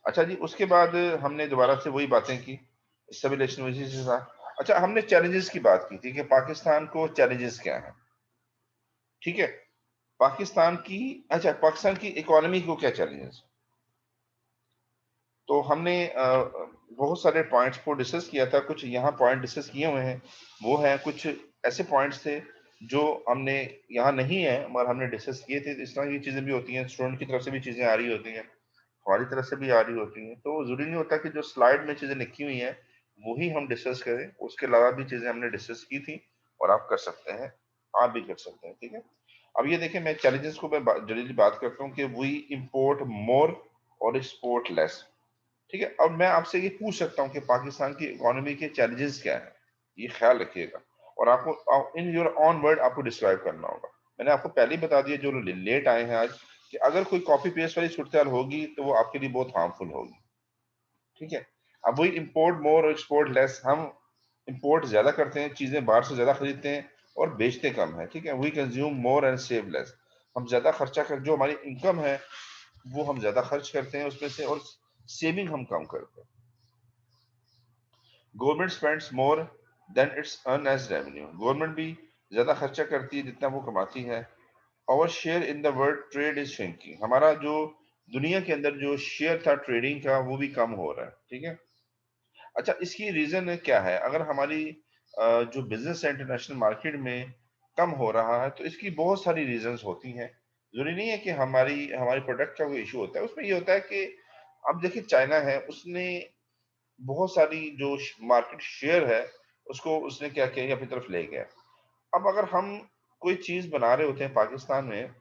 Speaker 1: अच्छा जी, उसके बाद हमने दोबारा से वही बातें की स्टेबलाइजेशन वजह से था। अच्छा, हमने चैलेंजेस की बात की थी कि पाकिस्तान को चैलेंजेस क्या है, ठीक है। पाकिस्तान की, अच्छा, पाकिस्तान की इकोनॉमी को क्या चैलेंजेस। तो हमने बहुत सारे पॉइंट्स को डिस्कस किया था। कुछ यहाँ पॉइंट डिस्कस किए हुए हैं, वो हैं कुछ ऐसे पॉइंट्स थे जो हमने यहाँ नहीं है मगर हमने डिस्कस किए थे। इस तरह की चीजें भी होती हैं, स्टूडेंट की तरफ से भी चीजें आ रही होती हैं, हमारी तरफ से भी आ रही होती हैं। तो जरूरी नहीं होता कि जो स्लाइड में चीजें लिखी हुई हैं वही हम डिस्कस करें, उसके अलावा भी चीजें हमने डिस्कस की थी और आप कर सकते हैं, आप भी कर सकते हैं, ठीक है। अब ये देखें, मैं चैलेंजेस को मैं जल्दी बात करता हूँ कि वी इंपोर्ट मोर और एक्सपोर्ट लेस, ठीक है। अब मैं आपसे ये पूछ सकता हूँ कि पाकिस्तान की इकोनॉमी के चैलेंजेस क्या हैं, ये ख्याल रखिएगा और आपको इन योर ऑन वर्ड आपको डिस्क्राइब करना होगा। मैंने आपको पहले ही बता दिया जो लेट आए हैं आज कि अगर कोई कॉपी पेस्ट वाली सूरत होगी तो वो आपके लिए बहुत हार्मफुल होगी, ठीक है। अब वही इंपोर्ट मोर और एक्सपोर्ट लेस, हम इंपोर्ट ज्यादा करते हैं, चीजें बाहर से ज्यादा खरीदते हैं और बेचते कम है, ठीक है। We consume more and save less, हम ज्यादा खर्चा कर, जो हमारी इनकम है वो हम ज्यादा खर्च करते हैं उसमें से और सेविंग हम कम करते हैं। Government spends more than its earn as revenue, government भी ज्यादा खर्चा करती है जितना वो कमाती है। our share in the world trade is shrinking. हमारा जो दुनिया के अंदर जो शेयर था ट्रेडिंग का वो भी कम हो रहा है, ठीक है। अच्छा, इसकी रीजन क्या है? अगर हमारी जो बिजनेस है इंटरनेशनल मार्केट में कम हो रहा है तो इसकी बहुत सारी रीजंस होती हैं। जरूरी नहीं है कि हमारी हमारे प्रोडक्ट का कोई इशू होता है, उसमें ये होता है कि अब देखिए चाइना है, उसने बहुत सारी जो मार्केट शेयर है उसको उसने क्या किया, अपनी तरफ ले गया। अब अगर हम कोई चीज बना रहे होते हैं पाकिस्तान में,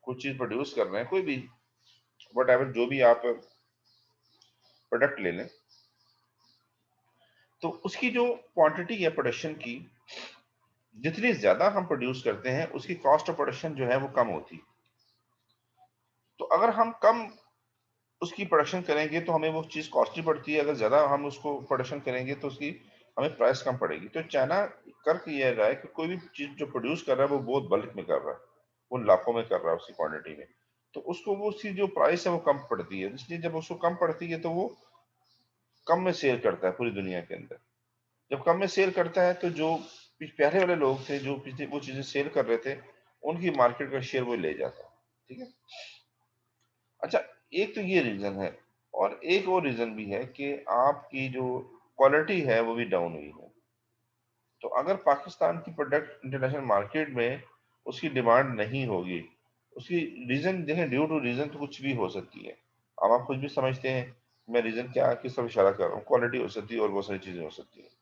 Speaker 1: कोई चीज प्रोड्यूस कर रहे हैं, कोई भी वट जो भी आप प्रोडक्ट ले लें, तो उसकी जो क्वांटिटी है प्रोडक्शन की, जितनी ज्यादा हम प्रोड्यूस करते हैं उसकी कॉस्ट ऑफ प्रोडक्शन जो है वो कम होती। तो अगर हम कम उसकी प्रोडक्शन करेंगे तो हमें वो चीज कॉस्टली पड़ती है, अगर ज्यादा हम उसको प्रोडक्शन करेंगे तो उसकी हमें प्राइस कम पड़ेगी। तो चाइना कर ये रहा है कि कोई भी चीज जो प्रोड्यूस कर रहा है वो बहुत बल्क में कर रहा है, वो लाखों में कर रहा है उसकी क्वांटिटी में, तो उसको वो उसकी जो प्राइस है वो कम पड़ती है। इसलिए जब उसको कम पड़ती है तो वो कम में सेल करता है पूरी दुनिया के अंदर। जब कम में सेल करता है तो जो पहले वाले लोग थे जो पिछले वो चीजें सेल कर रहे थे, उनकी मार्केट का शेयर वो ले जाता है, ठीक है। अच्छा, एक तो ये रीजन है, और एक और रीजन भी है कि आपकी जो क्वालिटी है वो भी डाउन हुई है। तो अगर पाकिस्तान की प्रोडक्ट इंटरनेशनल मार्केट में उसकी डिमांड नहीं होगी, उसकी रीजन देखें, ड्यू टू रीजन तो कुछ भी हो सकती है। अब आप कुछ भी समझते हैं, मैं रीजन क्या किस तरफ इशारा कर रहा हूँ, क्वालिटी हो सकती है और बहुत सारी चीजें हो सकती है।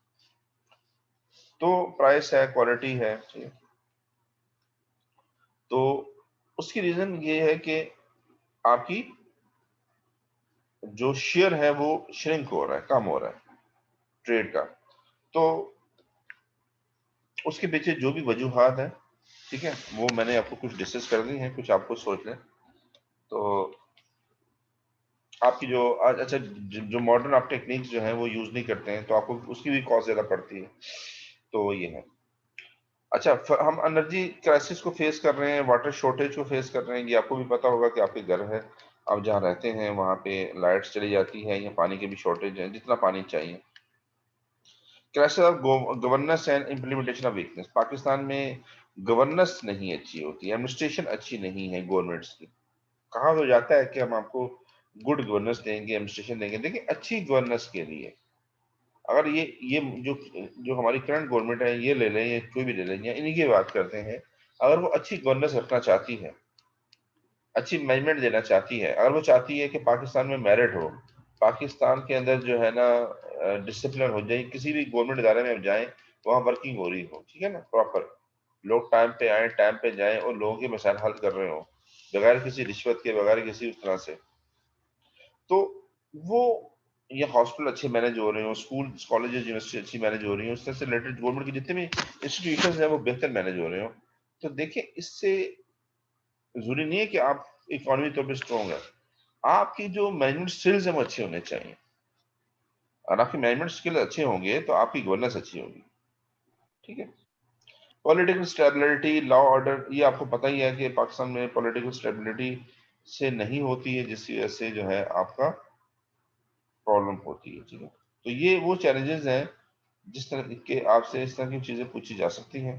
Speaker 1: तो प्राइस है, क्वालिटी है, ठीक है। तो उसकी रीजन ये है कि आपकी जो शेयर है वो श्रिंक हो रहा है, कम हो रहा है ट्रेड का। तो उसके पीछे जो भी वजूहात है, ठीक है, वो मैंने आपको कुछ डिस्कस कर दी हैं, कुछ आपको सोच लें। तो आपकी जो आज अच्छा जो मॉडर्न आप टेक्निक्स जो हैं वो यूज नहीं करते हैं तो आपको उसकी भी कॉस्ट ज्यादा पड़ती है। तो ये है। अच्छा, हम एनर्जी क्राइसिस को फेस कर रहे हैं, वाटर शॉर्टेज को फेस कर रहे हैं। ये आपको भी पता होगा कि आपके घर है, आप जहाँ रहते हैं वहाँ पे लाइट्स चली जाती है या पानी की भी शॉर्टेज है, जितना पानी चाहिए। Crisis of governance and implementation of weakness. Pakistan में गवर्नेंस नहीं अच्छी होती है, एडमिनिस्ट्रेशन अच्छी नहीं है गवर्नमेंट्स की। कहा तो जाता है कि हम आपको गुड गवर्नेंस देंगे, एडमिनिस्ट्रेशन देंगे। देखिए, अच्छी गवर्नेंस के लिए अगर ये जो जो हमारी करंट गवर्नमेंट है, ये ले लें या कोई भी ले लें या इन्हीं की बात करते हैं, अगर वो अच्छी गवर्नेंस रखना चाहती है, अच्छी मैनेजमेंट देना चाहती है, अगर वो चाहती है कि पाकिस्तान में मेरिट हो, पाकिस्तान के अंदर जो है ना डिसिप्लिन हो जाए, किसी भी गवर्नमेंट इदारे में जाए वहाँ वर्किंग हो रही हो, ठीक है ना, प्रॉपर लोग टाइम पे आए, टाइम पे जाएं और लोगों के मसाइल हल कर रहे हो बगैर किसी रिश्वत के, बगैर किसी उस तरह से, तो वो ये हॉस्पिटल अच्छे मैनेज हो रहे हो, स्कूल कॉलेज यूनिवर्सिटी अच्छी मैनेज हो रही हो, उससे रिलेटेड गवर्नमेंट के जितने भी इंस्टीट्यूशन है वो बेहतर मैनेज हो रहे हो। तो देखिए, इससे जरूरी नहीं है कि आप इकोनॉमी तौर पर स्ट्रॉन्ग है, आपकी जो मैनेजमेंट स्किल्स है वो अच्छे होने चाहिए। और आपके मैनेजमेंट स्किल अच्छे होंगे तो आपकी गवर्नेंस अच्छी होगी, ठीक है। पॉलिटिकल स्टेबिलिटी, लॉ ऑर्डर, ये आपको पता ही है कि पाकिस्तान में पॉलिटिकल स्टेबिलिटी से नहीं होती है, जिसकी वजह से जो है आपका प्रॉब्लम होती है, ठीक है। तो ये वो चैलेंजेस हैं जिस तरह के आपसे इस तरह की चीजें पूछी जा सकती हैं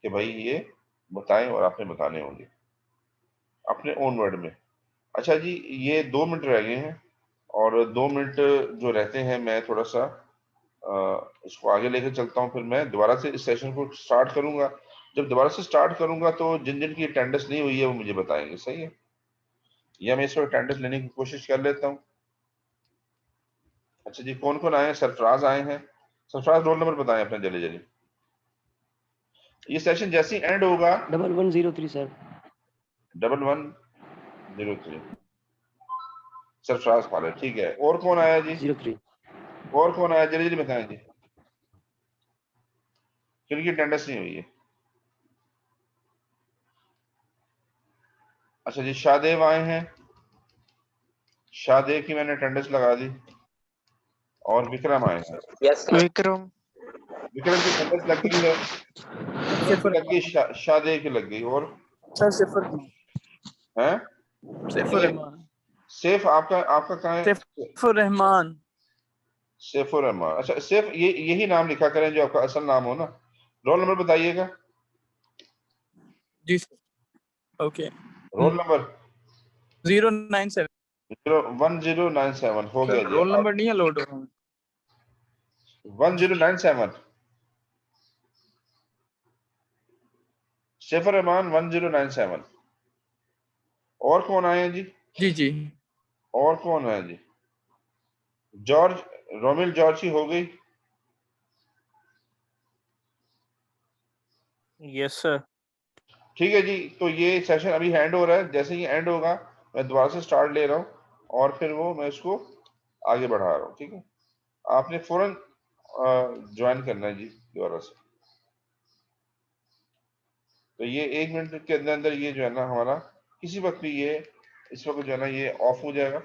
Speaker 1: कि भाई ये बताएं, और आपने बताने होंगे अपने ओन वर्ड में। अच्छा जी, ये 2 मिनट रह गए हैं, और 2 मिनट जो रहते हैं मैं थोड़ा सा इसको आगे लेकर चलता हूँ, फिर मैं दोबारा से इस सेशन को स्टार्ट करूंगा। जब दोबारा से स्टार्ट करूंगा तो जिन जिन की अटेंडेंस नहीं हुई है वो मुझे बताएंगे, सही है, या मैं इस वक्त अटेंडेंस लेने की कोशिश कर लेता हूँ। अच्छा जी, कौन कौन आए हैं? सरफराज आए हैं। सरफराज, रोल नंबर बताएं अपना जल्दी जल्दी। ये सेशन जैसे ही एंड होगा
Speaker 4: 1103 सर।
Speaker 1: 1103 सरफराज खालिद, ठीक है। और कौन आया जी?
Speaker 4: 03।
Speaker 1: और कौन आया, जल्दी जल्दी बताएं जी, किनकी अटेंडेंस नहीं हुई है? अच्छा जी, शाहदेव आए हैं, शाहदेव की मैंने अटेंडेंस लगा दी। और विक्रम आए हैं,
Speaker 5: विक्रम
Speaker 1: विक्रम की अटेंडेंस लग गई है, विक्रम की लग गई, शाहदेव की लग गई। और
Speaker 3: सर सिफर
Speaker 1: हैं?
Speaker 3: सिफर रहमान,
Speaker 1: सैफ, आपका आपका कहाँ है?
Speaker 3: सिफर रहमान।
Speaker 1: सैफुर रहमान। अच्छा सैफ, ये यही नाम लिखा करें जो आपका असल नाम हो ना। रोल नंबर बताइएगा।
Speaker 3: जी सर। ओके
Speaker 1: रोल नंबर
Speaker 3: 097
Speaker 1: 1097 हो गया जी।
Speaker 3: रोल नंबर नहीं है लोड हो रहा
Speaker 1: 1097 सैफुर रहमान 1097। और कौन आए हैं जी?
Speaker 3: जी जी
Speaker 1: और कौन है जी? जॉर्ज, रोमिल जॉर्ज की हो गई।
Speaker 5: Yes sir.
Speaker 1: ठीक है जी, तो ये सेशन अभी एंड हो रहा है। जैसे ही एंड होगा मैं दोबारा से स्टार्ट ले रहा हूँ और फिर वो मैं इसको आगे बढ़ा रहा हूँ। ठीक है, आपने फौरन ज्वाइन करना है जी दोबारा से। तो ये 1 मिनट के अंदर अंदर ये जो है ना हमारा किसी वक्त भी ये इस वक्त जो है ना ये ऑफ हो जाएगा।